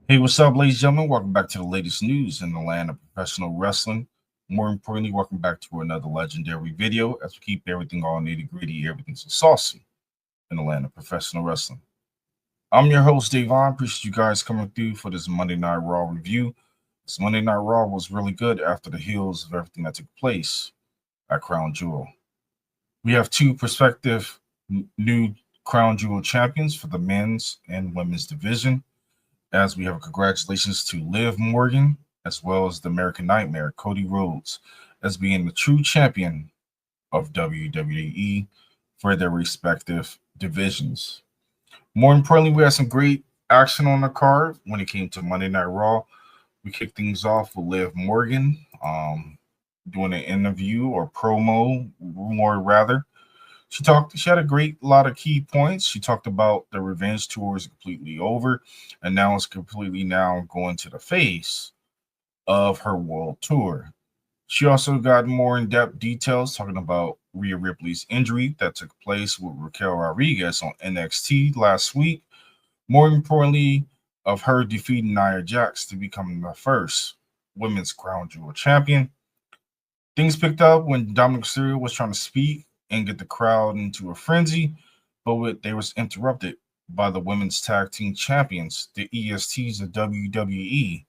Hey, what's up, ladies and gentlemen? Welcome back to the latest news in the land of professional wrestling. More importantly, welcome back to another legendary video as we keep everything all nitty gritty, everything so saucy in the land of professional wrestling. I'm your host, Davon. Appreciate you guys coming through for this Monday Night Raw review. This Monday Night Raw was really good after the heels of everything that took place at Crown Jewel. We have two prospective new Crown Jewel champions for the men's and women's division, as we have congratulations to Liv Morgan as well as the American Nightmare, Cody Rhodes, as being the true champion of WWE for their respective divisions. More importantly, we had some great action on the card when it came to Monday Night Raw. We kicked things off with Liv Morgan doing an interview or promo, more rather. She had a great lot of key points. She talked about the revenge tour is completely over, and now it's completely now going to the face of her world tour. She also got more in-depth details talking about Rhea Ripley's injury that took place with Raquel Rodriguez on NXT last week. More importantly, of her defeating Nia Jax to become the first women's crown jewel champion. Things picked up when Dominic Mysterio was trying to speak and get the crowd into a frenzy, but they was interrupted by the women's tag team champions, the ESTs of WWE,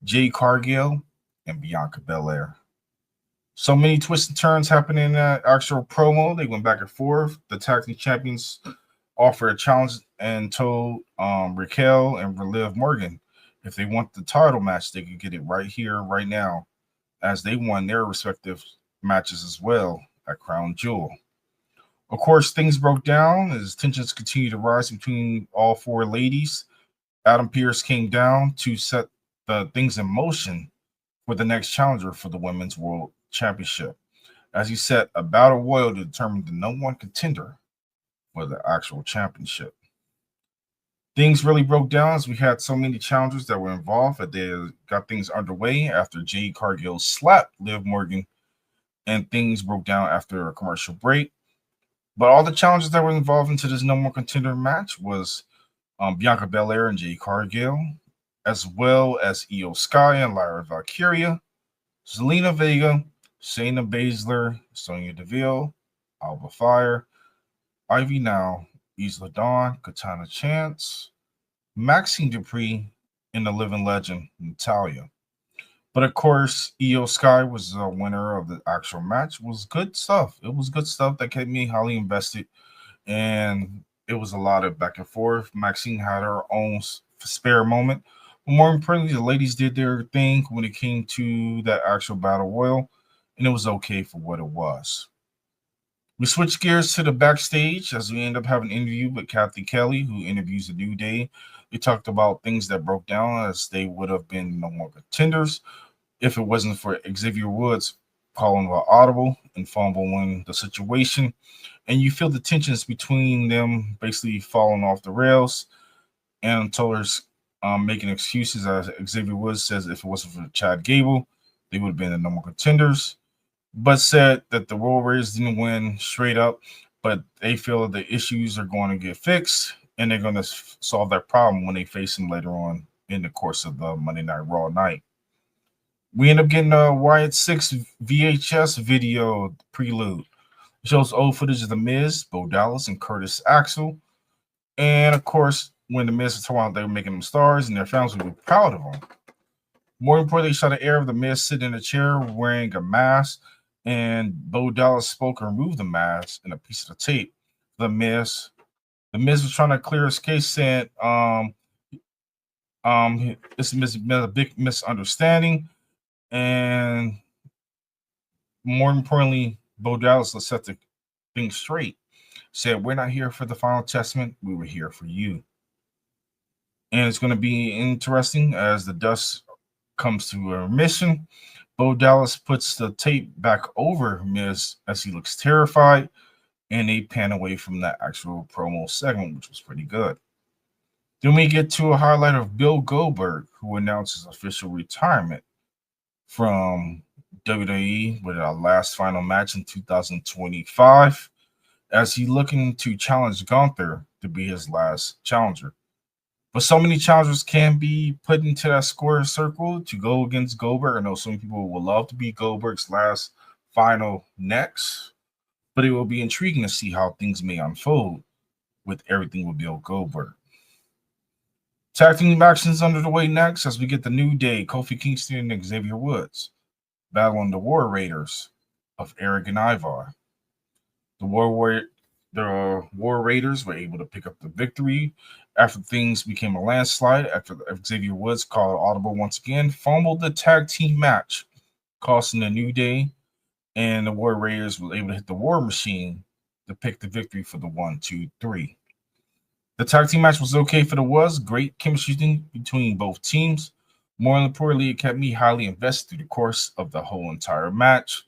Jade Cargill and Bianca Belair. So many twists and turns happening in that actual promo. They went back and forth. The tag team champions offered a challenge and told Raquel and Liv Morgan if they want the title match, they could get it right here, right now, as they won their respective matches as well at Crown Jewel. Of course, things broke down as tensions continued to rise between all four ladies. Adam Pearce came down to set the things in motion for the next challenger for the Women's World Championship, as he set a battle royal to determine the number one contender for the actual championship. Things really broke down as we had so many challengers that were involved that they got things underway after Jade Cargill slapped Liv Morgan, and things broke down after a commercial break. But all the challenges that were involved into this number one contender match was Bianca Belair and Jade Cargill, as well as Io Sky and Lyra Valkyria, Zelina Vega, Shayna Baszler, Sonya Deville, Alba Fire, Ivy Now, Isla Dawn, Katana Chance, Maxine Dupree, and the living legend, Natalia. But of course, Io Sky was the winner of the actual match. It was good stuff. It was good stuff that kept me highly invested. And it was a lot of back and forth. Maxine had her own spare moment. But more importantly, the ladies did their thing when it came to that actual battle royal. And it was okay for what it was. We switched gears to the backstage as we end up having an interview with Kathy Kelly, who interviews the New Day. We talked about things that broke down as they would have been no more contenders if it wasn't for Xavier Woods calling an audible and fumbling the situation. And you feel the tensions between them basically falling off the rails. And Tuller's making excuses, as Xavier Woods says if it wasn't for Chad Gable, they would have been the number one contenders. But said that the Royal Raiders didn't win straight up, but they feel the issues are going to get fixed and they're going to solve that problem when they face them later on in the course of the Monday Night Raw night. We end up getting a Wyatt 6 VHS video prelude. It shows old footage of The Miz, Bo Dallas, and Curtis Axel. And of course, when The Miz was talking about they were making them stars and their fans would be proud of them. More importantly, they shot an air of The Miz sitting in a chair wearing a mask, and Bo Dallas spoke and removed the mask and a piece of the tape. The Miz was trying to clear his case, saying it's been a big misunderstanding. And more importantly, Bo Dallas, let's set the thing straight. Said, we're not here for the final testament. We were here for you. And it's going to be interesting as the dust comes to a remission. Bo Dallas puts the tape back over Miz as he looks terrified. And they pan away from that actual promo segment, which was pretty good. Then we get to a highlight of Bill Goldberg, who announced his official retirement from WWE with our last final match in 2025, as he looking to challenge Gunther to be his last challenger. But so many challengers can be put into that square circle to go against Goldberg. I know some people would love to be Goldberg's last final next, but it will be intriguing to see how things may unfold with everything with Bill Goldberg. Tag team actions under the way next as we get the New Day, Kofi Kingston and Xavier Woods battling the War Raiders of Eric and Ivar. The War Raiders were able to pick up the victory after things became a landslide after Xavier Woods called audible once again, fumbled the tag team match, costing the New Day, and the War Raiders were able to hit the War Machine to pick the victory for the 1-2-3. The tag team match was okay for the was great chemistry between both teams. More importantly, it kept me highly invested through the course of the whole entire match.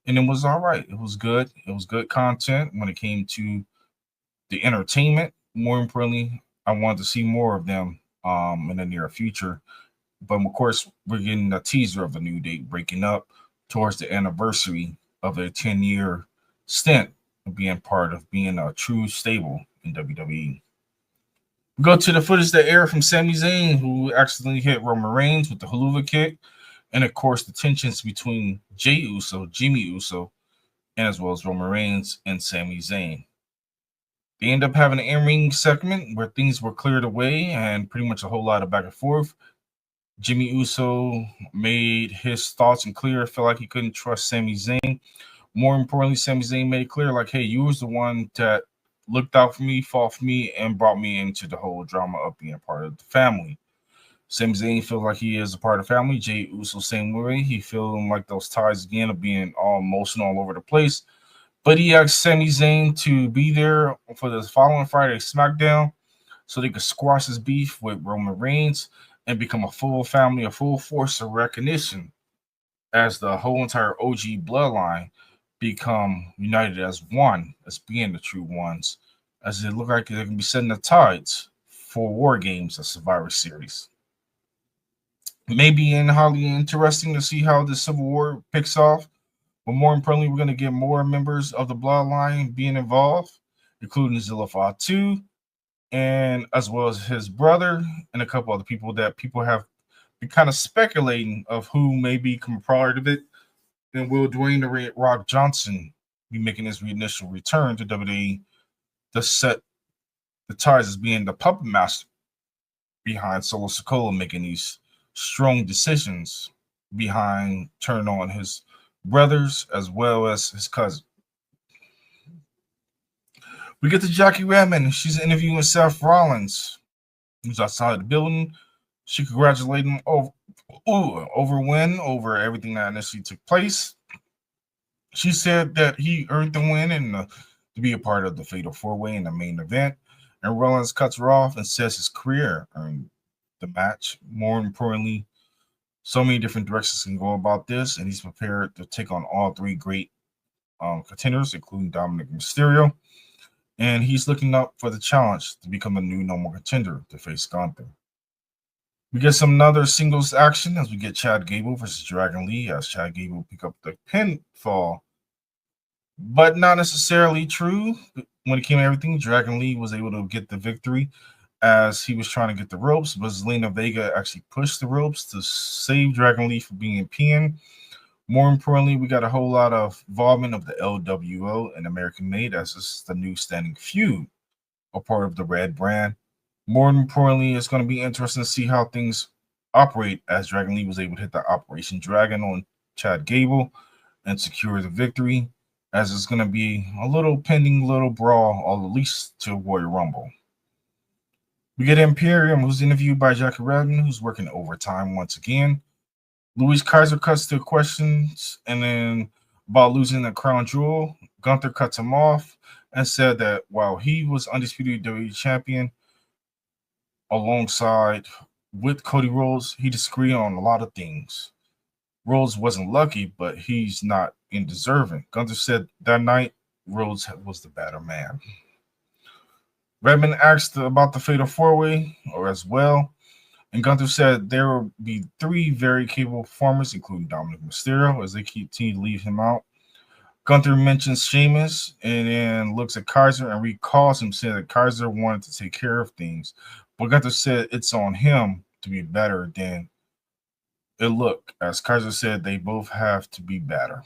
And it was all right. It was good. It was good content when it came to the entertainment. More importantly, I wanted to see more of them in the near future. But of course, we're getting a teaser of the New Day breaking up towards the anniversary of their 10-year stint of being part of being a true stable in WWE. We go to the footage that aired from Sami Zayn, who accidentally hit Roman Reigns with the haluva kick, and of course the tensions between Jey Uso, Jimmy Uso, and as well as Roman Reigns and Sami Zayn. They end up having an in-ring segment where things were cleared away and pretty much a whole lot of back and forth. Jimmy Uso made his thoughts and clear, felt like he couldn't trust Sami Zayn. More importantly, Sami Zayn made it clear, like, hey, you was the one that looked out for me, fought for me, and brought me into the whole drama of being a part of the family. Sami Zayn feels like he is a part of the family. Jey Uso, same way. He feeling like those ties again of being all emotional all over the place. But he asked Sami Zayn to be there for the following Friday SmackDown so they could squash his beef with Roman Reigns and become a full family, a full force of recognition as the whole entire OG bloodline become united as one, as being the true ones, as it look like they can be setting the tides for War Games, a Survivor Series. Maybe in highly interesting to see how the Civil War picks off, but more importantly, we're going to get more members of the bloodline being involved, including Zilla Fatu, and as well as his brother and a couple other people that people have been kind of speculating of who may become part of it. Then will Dwayne the Rock Johnson be making his initial return to WWE to set the ties as being the puppet master behind Solo Sikoa, making these strong decisions behind turning on his brothers as well as his cousin. We get to Jackie Redmond. She's interviewing Seth Rollins, who's outside the building. She congratulated him over win over everything that initially took place. She said that he earned the win and to be a part of the Fatal 4-Way in the main event. And Rollins cuts her off and says his career earned the match. More importantly, so many different directions can go about this, and he's prepared to take on all three great contenders, including Dominic Mysterio. And he's looking up for the challenge to become a new normal contender to face Gunther. We get some other singles action as we get Chad Gable versus Dragon Lee, as Chad Gable pick up the pinfall, but not necessarily true. When it came to everything, Dragon Lee was able to get the victory as he was trying to get the ropes, but Zelina Vega actually pushed the ropes to save Dragon Lee from being pinned. More importantly, we got a whole lot of involvement of the LWO and American Made, as this is the new standing feud, a part of the Red brand. More importantly, it's going to be interesting to see how things operate as Dragon Lee was able to hit the Operation Dragon on Chad Gable and secure the victory, as it's going to be a little pending little brawl, or at least to Royal Rumble. We get Imperium, who's interviewed by Jackie Redmond, who's working overtime once again. Luis Kaiser cuts the questions, and then about losing the crown jewel, Gunther cuts him off and said that while he was undisputed WWE champion alongside with Cody Rhodes, he disagreed on a lot of things. Rhodes wasn't lucky, but he's not undeserving. Gunther said that night Rhodes was the better man. Redmond asked about the Fatal 4-Way or as well, and Gunther said there will be three very capable performers, including Dominic Mysterio, as they continue to leave him out. Gunther mentions Sheamus and then looks at Kaiser and recalls him saying that Kaiser wanted to take care of things, But Gunther said it's on him to be better than it looked. As Kaiser said, they both have to be better.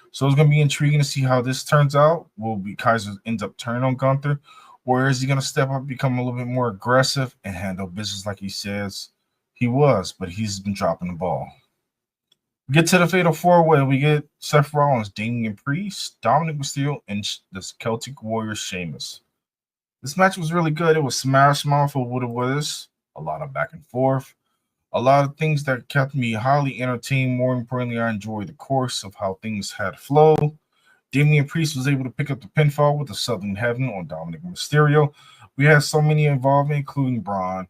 So it's going to be intriguing to see how this turns out. Will be Kaiser ends up turning on Gunther, or is he going to step up, become a little bit more aggressive, and handle business like he says he was? But he's been dropping the ball. We get to the Fatal 4-Way. We get Seth Rollins, Damian Priest, Dominic Mysterio, and the Celtic Warrior Sheamus. This match was really good. It was smash mouth for what it was. A lot of back and forth. A lot of things that kept me highly entertained. More importantly, I enjoyed the course of how things had flow. Damian Priest was able to pick up the pinfall with the Southern Heaven on Dominic Mysterio. We had so many involved, including Braun,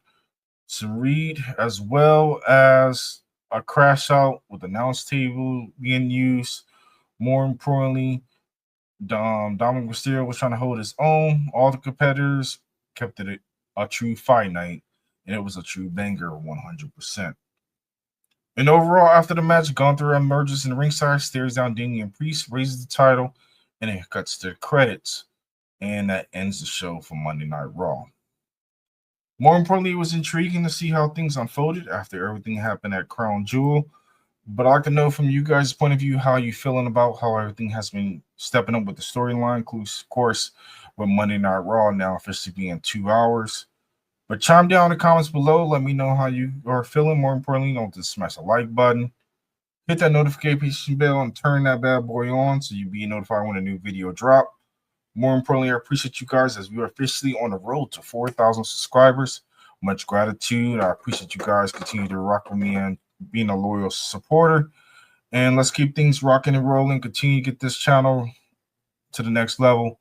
some Reed, as well as a crash out with the announce table being used. More importantly, Dominic Mysterio was trying to hold his own. All the competitors kept it a true fight night, and it was a true banger 100%. And overall, after the match, Gunther emerges in the ringside, stares down Damian Priest, raises the title, and it cuts to the credits. And that ends the show for Monday Night Raw. More importantly, it was intriguing to see how things unfolded after everything happened at Crown Jewel. But I'd like to know from you guys' point of view how you feeling about how everything has been stepping up with the storyline, of course, with Monday Night Raw now officially being 2 hours. But chime down in the comments below. Let me know how you are feeling. More importantly, don't just smash the like button. Hit that notification bell and turn that bad boy on so you'll be notified when a new video drop. More importantly, I appreciate you guys as we are officially on the road to 4,000 subscribers. Much gratitude. I appreciate you guys continue to rock with me and being a loyal supporter. And let's keep things rocking and rolling. Continue to get this channel to the next level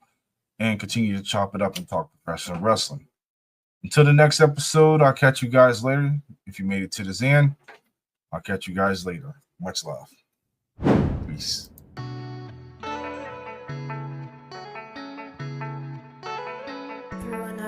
and continue to chop it up and talk professional wrestling. Until the next episode, I'll catch you guys later. If you made it to this end, I'll catch you guys later. Much love. Peace. Through an